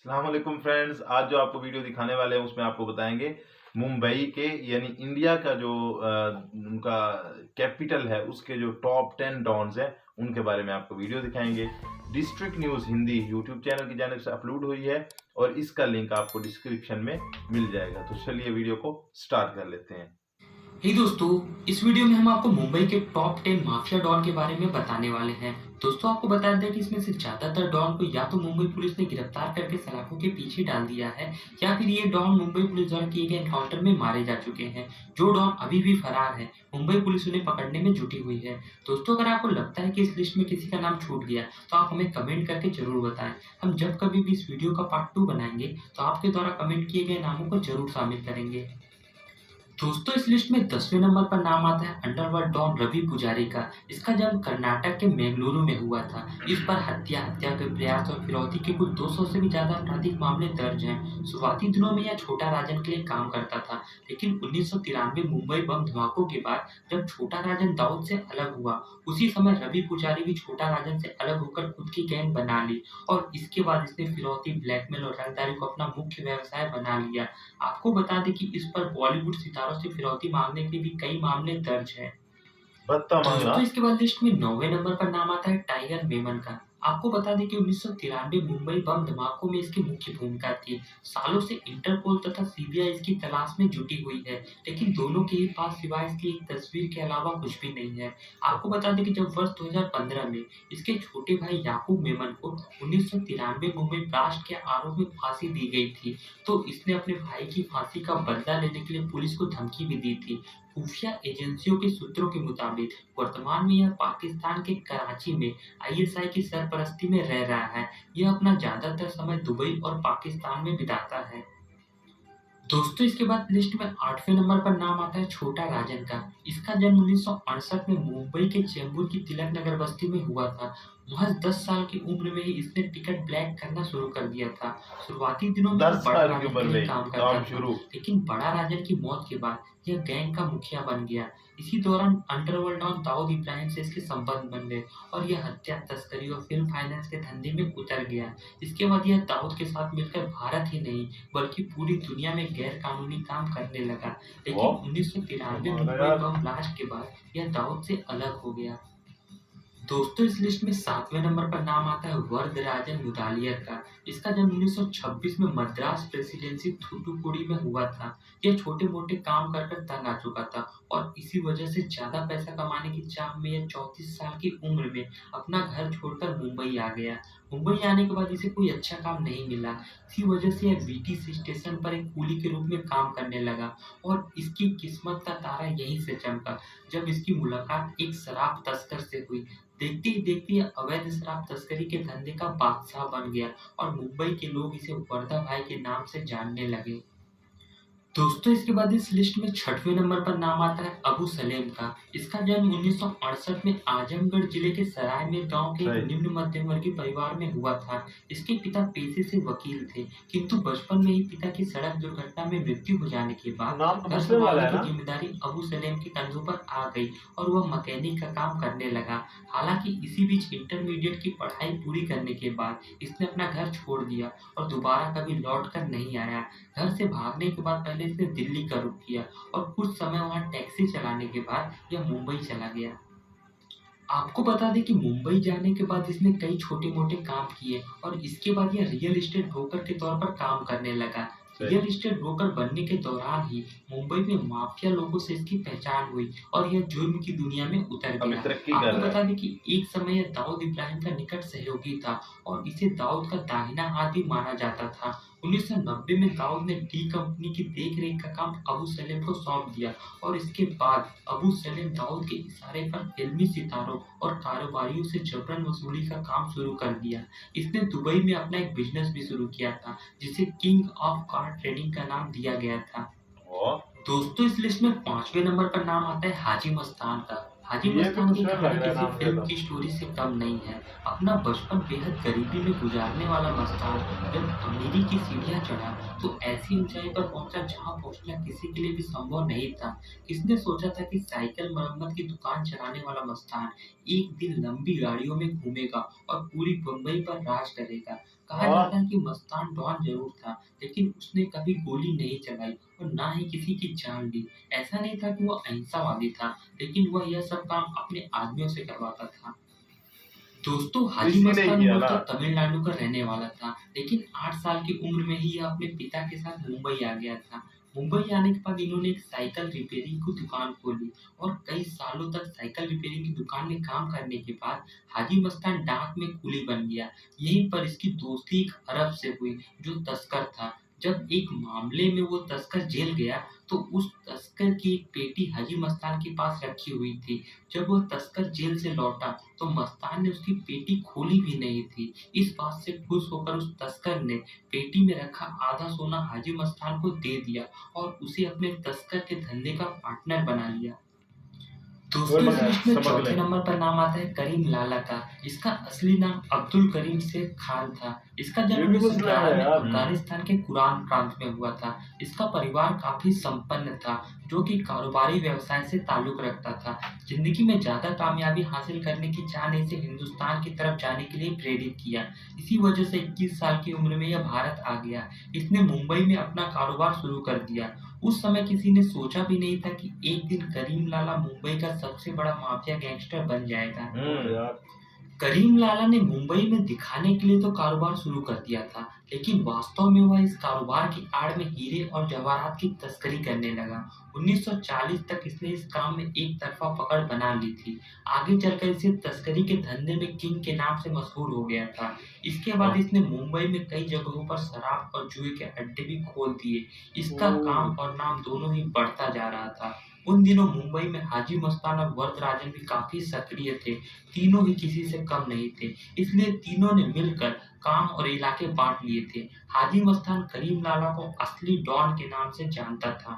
अस्सलाम वालेकुम फ्रेंड्स। आज जो आपको वीडियो दिखाने वाले हैं उसमें आपको बताएंगे मुंबई के यानी इंडिया का जो उनका कैपिटल है उसके जो टॉप 10 डॉन्स हैं उनके बारे में आपको वीडियो दिखाएंगे। District news Hindi YouTube channel की जानिब से अपलोड हुई है और इसका लिंक आपको डिस्क्रिप्शन में मिल जाएगा। तो चलिए वीडियो को स्टार्ट कर लेते हैं। हे दोस्तों, इस वीडियो में हम आपको मुंबई के टॉप 10 माफिया डॉन के बारे में बताने वाले हैं। दोस्तों, आपको बता दें कि इसमें से ज्यादातर डॉन को या तो मुंबई पुलिस ने गिरफ्तार करके सलाखों के पीछे डाल दिया है या फिर ये डॉन मुंबई पुलिस द्वारा किए गए एनकाउंटर में मारे जा चुके हैं। जो डॉन अभी भी फरार है, मुंबई पुलिस उन्हें पकड़ने में जुटी हुई है। दोस्तों, अगर आपको लगता है कि इस लिस्ट में किसी का नाम छूट गया तो आप हमें कमेंट करके जरूर बताएं। हम जब कभी भी इस वीडियो का पार्ट 2 बनाएंगे तो आपके द्वारा कमेंट किए गए नामों को जरूर शामिल करेंगे। दोस्तों, इस लिस्ट में 10वें नंबर पर नाम आता है अंडरवर्ल्ड डॉन रवि पुजारी का। इसका जन्म कर्नाटक के बेंगलुरु में हुआ था। इस पर हत्या के प्रयास और फिरौती के कुल 200 से भी ज्यादा आपराधिक मामले दर्ज हैं। शुरुआती दिनों में यह छोटा राजन के लिए काम करता था, लेकिन 1993 मुंबई बम धमाकों के बाद जब छोटा राजन दाऊद से अलग हुआ, उसी समय रवि पुजारी भी छोटा राजन से अलग होकर खुद की गैंग बना ली और इसके बाद इसने फिरौती, ब्लैकमेल और रंगदारी को अपना मुख्य व्यवसाय बना लिया। आपको बता दें कि इस पर बॉलीवुड सितारों से फिरौती मांगने के भी कई मामले दर्ज हैं। भत्ता मांगना। दोस्तों, इसके बाद लिस्ट में 9वें नंबर पर नाम आता है टाइगर मेमन का। आपको बता दें कि 1993 मुंबई बम धमाकों में इसकी मुख्य भूमिका थी। सालों से इंटरपोल तथा सीबीआई इसकी तलाश में जुटी हुई है, लेकिन दोनों के ही पास सिवाय इसकी एक तस्वीर के अलावा कुछ भी नहीं है। आपको बता दें कि जब वर्ष 2015 में इसके छोटे भाई याकूब मेमन को 1993 मुंबई ब्लास्ट के आरोप में फांसी दी गई थी, तो इसने अपने भाई की फांसी का बदला लेने के लिए पुलिस को धमकी भी दी थी। खुफिया एजेंसियों के सूत्रों के मुताबिक वर्तमान में यह पाकिस्तान के कराची में आईएसआई की सरपरस्ती में रह रहा है। यह अपना ज्यादातर समय दुबई और पाकिस्तान में बिताता है। दोस्तों, इसके बाद लिस्ट में 8वें नंबर पर नाम आता है छोटा राजन का। इसका जन्म 1968 में मुंबई के चेंबूर की तिलक नगर बस्ती में हुआ था। महज 10 साल की उम्र में ही इसने टिकट ब्लैक करना शुरू कर दिया था। शुरुआती दिनों में 10 यह बड़ा साल की राजन उम्र के लिए में काम करता काम था, शुरू। लेकिन बड़ा राजन की मौत के बाद यह गैंग का मुखिया बन गया। इसी दौरान अंडरवर्ल्ड डॉन दाऊद इब्राहिम से इसके संबंध बन गए और यह हत्या, तस्करी और फिल्म फाइनेंस के धंधे में उतर गया। इसके बाद यह दाऊद के साथ मिलकर भारत ही नहीं बल्कि पूरी दुनिया में गैर कानूनी काम करने लगा। लेकिन वाह, 1993 कमाल है मुंबई यार। बम ब्लास्ट के बाद यह दाऊद से अलग हो गया। दोस्तों, इस लिस्ट में 7वें नंबर पर नाम आता है वरदराजन मुदालियर का। इसका जन्म 1926 में मद्रास प्रेसिडेंसी थूथुकुडी में हुआ था। यह छोटे-मोटे काम कर कर तंग आ चुका था और इसी वजह से ज्यादा पैसा कमाने की चाह में यह 34 साल की उम्र में अपना घर छोड़कर मुंबई आ गया। मुंबई आने के बाद इसे कोई अच्छा काम नहीं मिला। इसी वजह से यह वीटीसी स्टेशन पर एक कूली के रूप में काम करने लगा और इसकी किस्मत का तारा यहीं से चमका जब इसकी मुलाकात एक शराब तस्कर से हुई। देखते ही देखते यह अवैध शराब तस्करी के धंधे का बादशाह बन गया और मुंबई के लोग इसे वर्दा भाई के नाम से जानने लगे। दोस्तों, इसके बाद इस लिस्ट में 6वें नंबर पर नाम आता है अबू सलेम का। इसका जन्म 1968 में आजमगढ़ जिले के सरायमीर गांव के एक सही। निम्न मध्यम वर्गीय परिवार में हुआ था। इसके पिता पेशे से वकील थे, किंतु बचपन में ही पिता की सड़क दुर्घटना में मृत्यु हो जाने के बाद नाम तो घर मुस्लिम वाला संभालने है की ना। जिम्मेदारी अबू सलेम के कंधों पर आ गई और वह मैकेनिक का काम करने लगा। हालांकि इसी बीच इंटरमीडिएट की पढ़ाई पूरी करने के बाद इसने अपना घर छोड़ दिया और दोबारा कभी लौट कर नहीं आया। घर से भागने के बाद पहले इसने दिल्ली का रुख किया और कुछ समय वहां टैक्सी चलाने के बाद यह मुंबई चला गया। आपको बता दें कि मुंबई जाने के बाद इसने कई छोटे-मोटे काम किए और इसके बाद यह रियल एस्टेट ब्रोकर के तौर पर काम करने लगा। सही। रियल एस्टेट ब्रोकर बनने के दौरान ही मुंबई में माफिया लोगों से इसकी पहचान हुई और यह जुर्म की दुनिया में उतर अभी गया। तरक्की कर आपको रहा बता है। दें कि एक समय यह दाऊद इब्राहिम का निकट सहयोगी था और इसे दाऊद का दाहिना हाथ भी माना जाता था। 1990 में दाऊद ने डी कंपनी की देखरेख का काम अबू सलेम को सौंप दिया और इसके बाद अबू सलेम दाऊद के इशारे पर फिल्मी सितारों और कारोबारियों से जबरन वसूली का काम शुरू कर दिया। इसने दुबई में अपना एक बिजनेस भी शुरू किया था, जिसे किंग ऑफ कार ट्रेडिंग का नाम दिया गया था। वाह, दोस्तों, इस लिस्ट में 5वें नंबर पर नाम आता है हाजी मस्तान का। हाजी ये भी मस्तान की मुस्लिम कहानी लग रहा है किसी नाम से फिल्म तो। की स्टोरी से कम नहीं है। अपना बचपन बेहद गरीबी में गुजारने वाला मस्तान जब अमीरी की सीढ़ियां चढ़ा तो ऐसी ऊंचाई पर पहुंचा जहां पहुंचना किसी के लिए भी संभव नहीं था। किसने सोचा था कि साइकिल मरम्मत की दुकान चलाने वाला मस्तान एक दिन लंबी गाड़ियों में घूमेगा और पूरी बम्बई पर राज करेगा। कहा हाँ। जाता है कि मस्तान डॉन जरूर था, लेकिन उसने कभी गोली नहीं चलाई और ना ही किसी की जान ली। ऐसा नहीं था कि वो अहिंसावादी था, लेकिन वह यह सब काम अपने आदमियों से करवाता था। दोस्तों, हाजी इसी ने मस्तान किया ना। मूलतः तमिलनाडु का रहने वाला था, लेकिन 8 साल की उम्र में ही यह अपने पिता के साथ मुंबई आ गया था। मुंबई आने के बाद इन्होंने एक साइकिल रिपेयरिंग की दुकान खोली और कई सालों तक साइकिल रिपेयरिंग की दुकान में काम करने के बाद हाजी मस्तान डाक में कुली बन गया। यहीं पर इसकी दोस्ती एक अरब से हुई, जो तस्कर था। जब एक मामले में वो तस्कर जेल गया, तो उस तस्कर की एक पेटी हाजी मस्तान के पास रखी हुई थी। जब वो तस्कर जेल से लौटा, तो मस्तान ने उसकी पेटी खोली भी नहीं थी। इस बात से खुश होकर उस तस्कर ने पेटी में रखा आधा सोना हाजी मस्तान को दे दिया और उसे अपने तस्कर के धंधे का पार्टनर बना लिया। दोस्तों, इस लिस्ट में चौथे स्मगलिंग। नंबर पर नाम आता है करीम लाला का। इसका असली नाम अब्दुल करीम शेख खान था। इसका ये जन्म भी मुस्लिम 1911 है में यार। अफगानिस्तान के कुरान प्रांत में हुआ था। इसका परिवार काफी संपन्न था, जो कि कारोबारी व्यवसाय से ताल्लुक रखता था। जिंदगी में ज्यादा कामयाबी हासिल करने की चाह ने इसे हिंदुस्तान की तरफ जाने के लिए प्रेरित किया। इसी वजह से 21 साल की उम्र में यह भारत आ गया। इसने मुंबई में अपना कारोबार शुरू कर दिया। उस समय किसी ने सोचा भी नहीं था कि एक दिन करीम लाला मुंबई का सबसे बड़ा माफिया गैंगस्टर बन जाएगा। यार करीम लाला ने मुंबई में दिखाने के लिए तो कारोबार शुरू कर दिया था, लेकिन वास्तव में वह इस कारोबार की आड़ में हीरे और जवाहरात की तस्करी करने लगा। 1940 तक इसने इस काम में एक तरफा पकड़ बना ली थी। आगे चलकर इसे तस्करी के धंधे में किंग के नाम से मशहूर हो गया था। इसके बाद इसने मुंबई में कई जगहों पर शराब और जुए के अड्डे भी खोल दिए। इसका काम और नाम दोनों ही बढ़ता जा रहा था। उन दिनों मुंबई में हाजी मस्तान और वरदराजन भी काफी सक्रिय थे। तीनों ही किसी से कम नहीं थे, इसलिए तीनों ने मिलकर काम और इलाके बांट लिए थे। हाजी मस्तान करीम लाला को असली डॉन के नाम से जानता था।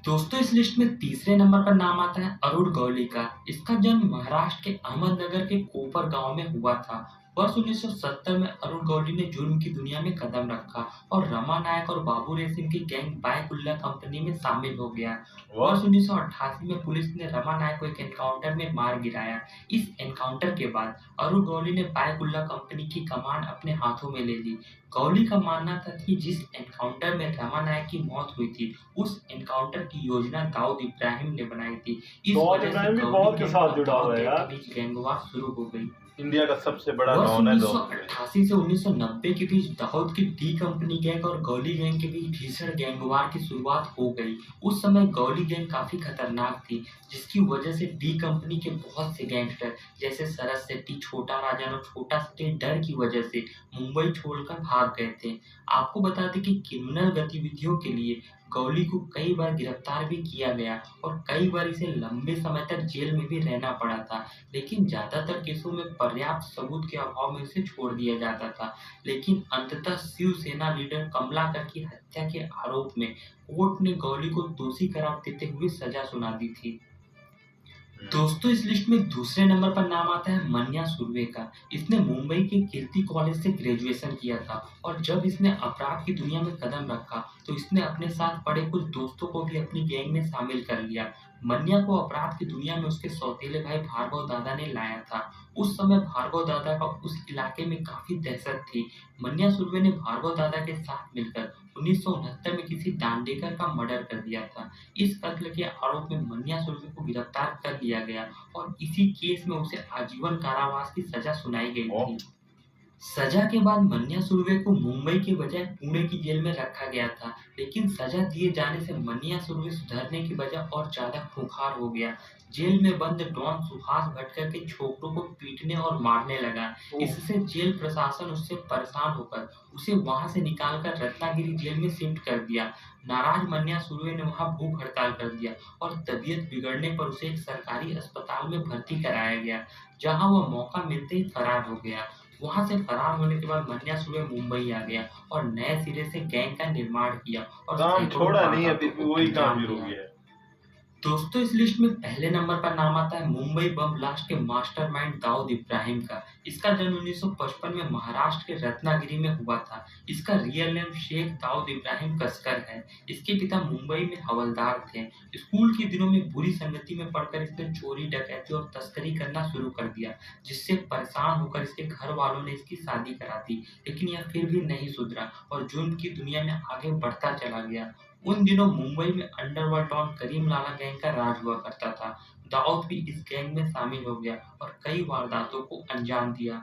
दोस्तों, इस लिस्ट में तीसरे नंबर पर नाम आता है अरुण गौली का। इसका जन्म महाराष्ट्र के अहमदनगर के कोपर गांव में हुआ था। वर्ष 1970 में अरुण गौली ने जुर्म की दुनिया में कदम रखा और रमा नायक और बाबू रेसिम की गैंग बायकुल्ला कंपनी में शामिल हो गया। वर्ष 1988 में पुलिस ने रमा नायक को एक एनकाउंटर में मार गिराया। इस एनकाउंटर के बाद अरुण गौली ने बायकुल्ला कंपनी की कमान अपने हाथों में ले ली। गौली का मानना था कि जिस एनकाउंटर में रमा नायक की मौत हुई थी, उस एनकाउंटर की योजना दाऊद इब्राहिम ने बनाई थी। इस दाऊद वजह से इब्राहिम भी गौली बहुत के गैंग साथ और जुड़ा हुआ दाऊद है गैंग यार। के बीच गैंगवार शुरू हो गई। इंडिया का सबसे बड़ा वर्ष डॉन है दाऊद। 1988 से 1990 के बीच दाऊद की डी कंपनी गैंग और गौली गैंग के बीच भीषण गैंगवार की शुरुआत हो गई। उस समय गौली गैंग काफी खतरनाक थी, जिसकी वजह से डी कंपनी के बहुत से गैंगस्टर जैसे शरद सेट्टी, छोटा राजन और छोटा सेट्टी डर की वजह से मुंबई छोड़कर भाग गए थे। आपको बता दें कि क्रिमिनल गतिविधियों के लिए गौली को कई बार गिरफ्तार भी किया गया और कई बार इसे लंबे समय तक जेल में भी रहना पड़ा था, लेकिन ज्यादातर केसों में पर्याप्त सबूत के अभाव में उसे छोड़ दिया जाता था। लेकिन अंततः शिवसेना लीडर कमलाकर की हत्या के आरोप में कोर्ट ने गौली को दोषी करार देते हुए सजा सुना दी थी। दोस्तों, इस लिस्ट में दूसरे नंबर पर नाम आता है मन्या सुर्वे का। इसने मुंबई के कीर्ति कॉलेज से ग्रेजुएशन किया था और जब इसने अपराध की दुनिया में कदम रखा, तो इसने अपने साथ पढ़े कुछ दोस्तों को भी अपनी गैंग में शामिल कर लिया। मन्या को अपराध की दुनिया में उसके सौतेले भाई भार्गव दादा ने लाया था। उस समय भार्गव दादा का उस इलाके में काफी दहशत थी। मन्या सुर्वे ने भार्गव दादा के साथ मिलकर 1969 में किसी दांडेकर का मर्डर कर दिया था। इस कत्ल के आरोप में मन्या सुर्वे को गिरफ्तार कर लिया गया और इसी केस में उसे आजीवन कारावास की सजा सुनाई गई थी। सजा के बाद मन्या सुर्वे को मुंबई के बजाय पुणे की जेल में रखा गया था, लेकिन सजा दिए जाने से मन्या सुर्वे सुधरने की बजाय और ज्यादा खूंखार हो गया। जेल में बंद डॉन सुभाष भटकर के छोकरों को पीटने और मारने लगा। इससे जेल प्रशासन उससे परेशान होकर उसे वहां से निकालकर रत्नागिरी जेल में शिफ्ट कर दिया। नाराज मन्या सुर्वे ने वहां भूख हड़ताल कर दिया और तबीयत बिगड़ने पर उसे एक सरकारी अस्पताल में भर्ती कराया गया, जहां वह मौका मिलते ही फरार हो गया। वहां से फरार होने के बाद मन्या सुर्वे मुंबई आ गया और नए सिरे से गैंग का निर्माण किया और काम सैकड़ों छोड़ा नहीं है, फिर वारदातों भी को वही काम अंजाम शुरू दिया। किया है। दोस्तों इस लिस्ट में पहले नंबर पर नाम आता है मुंबई बम ब्लास्ट के मास्टरमाइंड दाऊद इब्राहिम का। इसका जन्म 1955 में महाराष्ट्र के रत्नागिरी में हुआ था। इसका रियल नेम शेख दाऊद इब्राहिम कसकर है। इसके पिता मुंबई में हवलदार थे। स्कूल के दिनों में बुरी संगति में पढ़कर इसने चोरी डकैती और तस्करी करना शुरू कर दिया, जिससे परेशान होकर इसके घर वालों ने इसकी शादी करा दी। लेकिन यह फिर भी नहीं सुधरा और जुर्म की दुनिया में आगे बढ़ता चला गया। उन दिनों मुंबई में underworld don Karim Lala gang का राज हुआ करता था। दाऊद भी इस गैंग में शामिल हो गया और कई वारदातों को अंजाम दिया।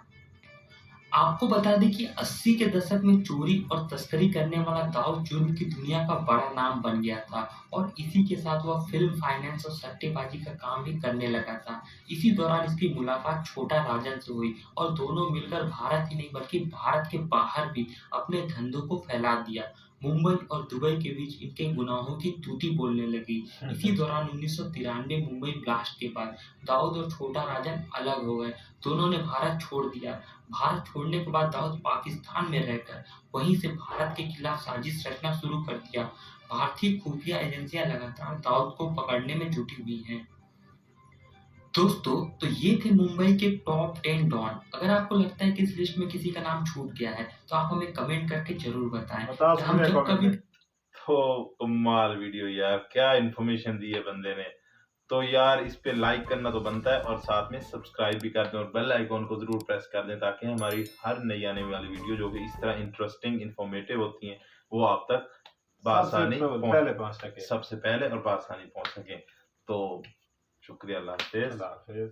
आपको बता दें कि 80 के दशक में चोरी और तस्करी करने वाला दाऊद जुर्म की दुनिया का बड़ा नाम बन गया था और इसी के साथ वह फिल्म, फाइनेंस और सट्टेबाजी का काम भी करने लगा था। इसी दौरान इसकी मुलाकात छोटा राजन से हुई और दोनों मिलकर भारत ही नहीं बल्कि भारत के बाहर भी अपने धंधों को फैला दिया। मुंबई और दुबई के बीच इनके गुनाहों की तूती बोलने लगी। इसी दौरान 1993 मुंबई ब्लास्ट के बाद दाऊद और छोटा राजन अलग हो गए। दोनों ने भारत छोड़ दिया। भारत छोड़ने के बाद दाऊद पाकिस्तान में रहकर वहीं से भारत के खिलाफ साजिश रचना शुरू कर दिया। भारतीय खुफिया एजेंसियां लगातार दाऊद को पकड़ने में जुटी हुई हैं। दोस्तों तो ये थे मुंबई के टॉप 10 डॉन। अगर आपको लगता है कि इस लिस्ट में किसी का नाम छूट गया है तो आप हमें कमेंट करके जरूर बताएं। बता कि हम सकते जब हैं कभी तो कमाल वीडियो यार, क्या इन्फॉर्मेशन दी है बंदे ने। तो यार इस पे लाइक करना तो बनता है और साथ में सब्सक्राइब भी कर दें और बेल आइकॉन को जरूर प्रेस कर दें ताकि हमारी हर नई आने वाली वीडियो जो कि इस तरह इंटरेस्टिंग इन्फॉर्मेटिव होती हैं वो आप तक सबसे पहले और बआसानी पहुंच सके। तो शुक्रिया, अल्लाह हाफिज।